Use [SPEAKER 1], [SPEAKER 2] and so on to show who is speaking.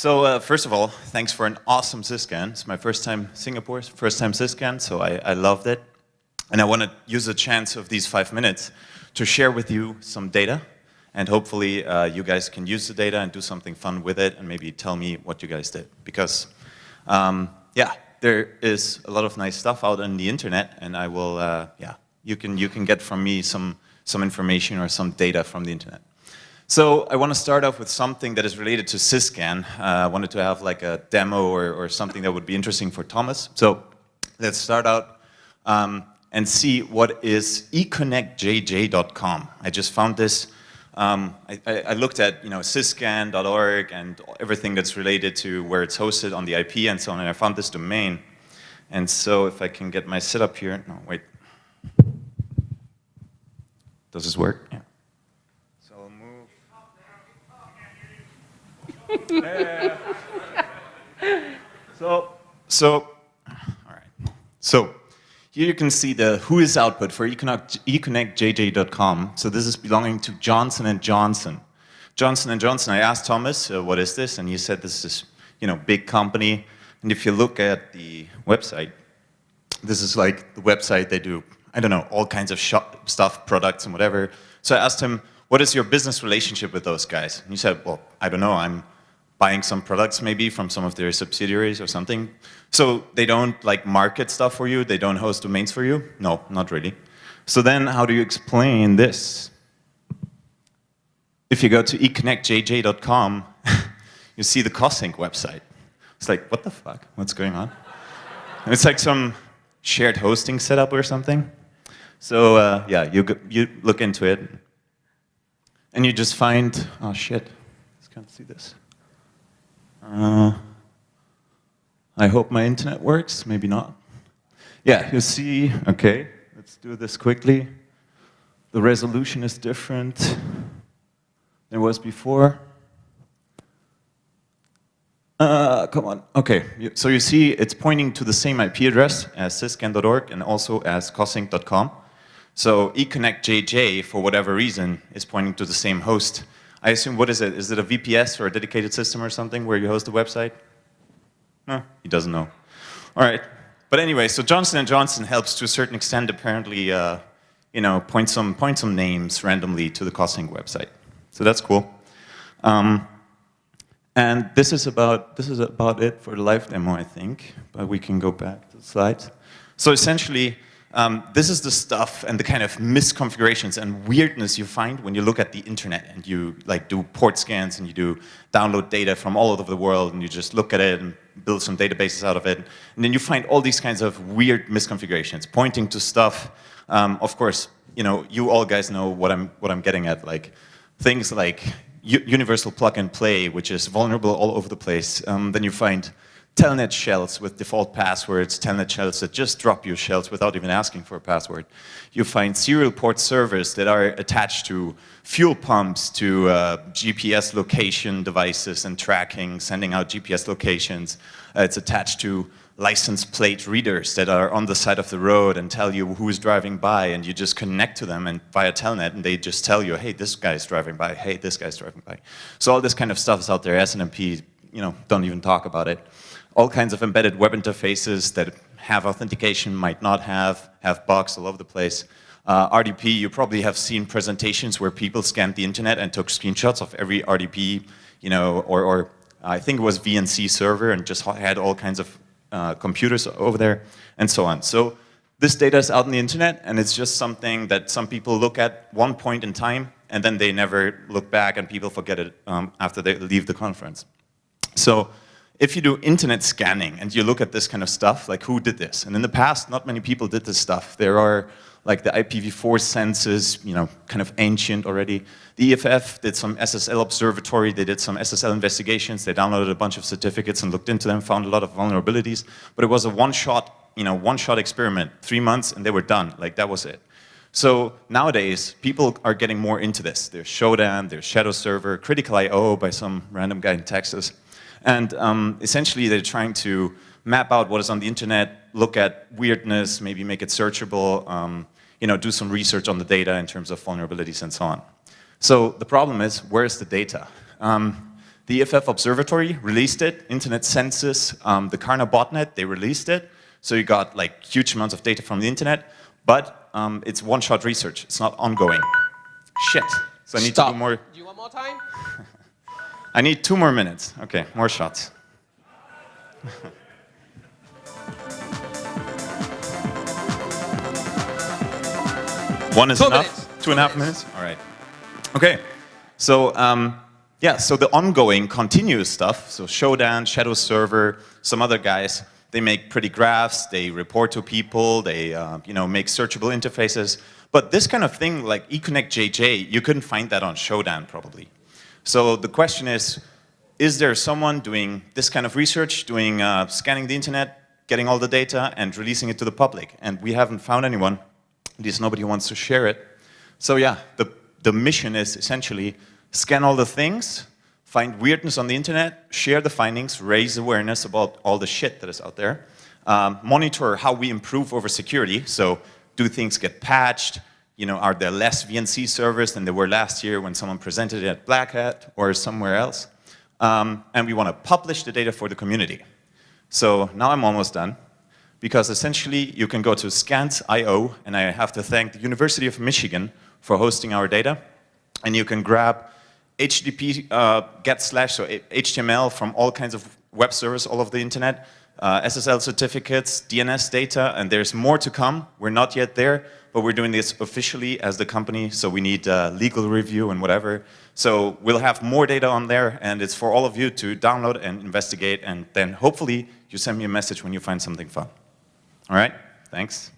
[SPEAKER 1] So first of all, thanks for an awesome SyScan. It's my first time Singapore, first time SyScan, so I loved it. And I want to use the chance of these 5 minutes to share with you some data, and hopefully you guys can use the data and do something fun with it, and maybe tell me what you guys did. Because, yeah, there is a lot of nice stuff out on the internet, and I will, yeah, you can get from me some information or some data from the internet. So I want to start off with something that is related to SyScan. I wanted to have like a demo or something that would be interesting for Thomas. So let's start out and see what is econnectjj.com. I just found this. I looked at SyScan.org and everything that's related to where it's hosted on the IP and so on, and I found this domain. And so if I can get my setup here, no, wait. Does this work? Yeah. So I'll move. Yeah. So, all right. So here you can see the whois output for econnectjj.com. So this is belonging to Johnson & Johnson. Johnson & Johnson, I asked Thomas, what is this? And he said this is, big company. And if you look at the website, this is like the website they do, I don't know, all kinds of stuff, products and whatever. So I asked him, what is your business relationship with those guys? And he said, well, I don't know, I'm buying some products maybe from some of their subsidiaries or something. So they don't like market stuff for you? They don't host domains for you? No, not really. So then how do you explain this? If you go to econnectjj.com, you see the Cosync website. It's like, what the fuck? What's going on? And it's like some shared hosting setup or something. So yeah, you look into it, and you just find, oh shit, I can't see this. I hope my internet works, maybe not. Yeah, you see, okay, let's do this quickly. The resolution is different than it was before. Come on, okay, so you see it's pointing to the same IP address as syscan.org and also as cosync.com. So econnectjj, for whatever reason, is pointing to the same host. I assume, what is it? Is it a VPS or a dedicated system or something where you host the website? No, he doesn't know. All right, but anyway, so Johnson & Johnson helps to a certain extent apparently, point some names randomly to the Cosync website. So that's cool. And this is about it for the live demo, I think. But we can go back to the slides. So essentially, this is the stuff and the kind of misconfigurations and weirdness you find when you look at the internet and you like do port scans and you do download data from all over the world and you just look at it and build some databases out of it. And then you find all these kinds of weird misconfigurations pointing to stuff. Of course, you all guys know what I'm getting at, like things like universal plug and play, which is vulnerable all over the place. Then you find telnet shells with default passwords, telnet shells that just drop you shells without even asking for a password. You find serial port servers that are attached to fuel pumps, to GPS location devices and tracking, sending out GPS locations. It's attached to license plate readers that are on the side of the road and tell you who is driving by, and you just connect to them and via telnet, and they just tell you, hey, this guy's driving by, hey, this guy's driving by. So all this kind of stuff is out there. SNMP, don't even talk about it. All kinds of embedded web interfaces that have authentication, might not have bugs all over the place. RDP, you probably have seen presentations where people scanned the internet and took screenshots of every RDP, or I think it was VNC server, and just had all kinds of computers over there, and so on. So this data is out on the internet, and it's just something that some people look at one point in time, and then they never look back, and people forget it after they leave the conference. So if you do internet scanning and you look at this kind of stuff, like who did this? And in the past, not many people did this stuff. There are like the IPv4 census, kind of ancient already. The EFF did some SSL observatory, they did some SSL investigations, they downloaded a bunch of certificates and looked into them, found a lot of vulnerabilities, but it was a one-shot experiment, 3 months, and they were done, like that was it. So nowadays, people are getting more into this. There's Shodan, there's Shadow Server, Critical IO by some random guy in Texas. And essentially, they're trying to map out what is on the internet, look at weirdness, maybe make it searchable, do some research on the data in terms of vulnerabilities and so on. So the problem is, where's the data? The The EFF Observatory released it, Internet Census, the Karna botnet, they released it. So you got like huge amounts of data from the internet, but it's one-shot research. It's not ongoing. Shit. So I need to do more.
[SPEAKER 2] Do you want more time?
[SPEAKER 1] I need 2 more minutes. Okay, more shots. One is enough? 2.5 minutes? All right. Okay. So, yeah, so the ongoing, continuous stuff, so Shodan, Shadow Server, some other guys, they make pretty graphs, they report to people, they make searchable interfaces. But this kind of thing, like eConnect JJ, you couldn't find that on Shodan probably. So the question is there someone doing this kind of research, doing scanning the internet, getting all the data, and releasing it to the public? And we haven't found anyone. At least nobody wants to share it. So yeah, the mission is essentially scan all the things, find weirdness on the internet, share the findings, raise awareness about all the shit that is out there, monitor how we improve over security. So do things get patched? Are there less VNC servers than there were last year when someone presented it at Black Hat or somewhere else? And we want to publish the data for the community. So now I'm almost done, because essentially you can go to SyScan'14, and I have to thank the University of Michigan for hosting our data. And you can grab HTTP so HTML from all kinds of web servers all over the internet, SSL certificates, DNS data, and there's more to come. We're not yet there, but we're doing this officially as the company, so we need legal review and whatever. So we'll have more data on there, and it's for all of you to download and investigate, and then hopefully you send me a message when you find something fun. All right, thanks.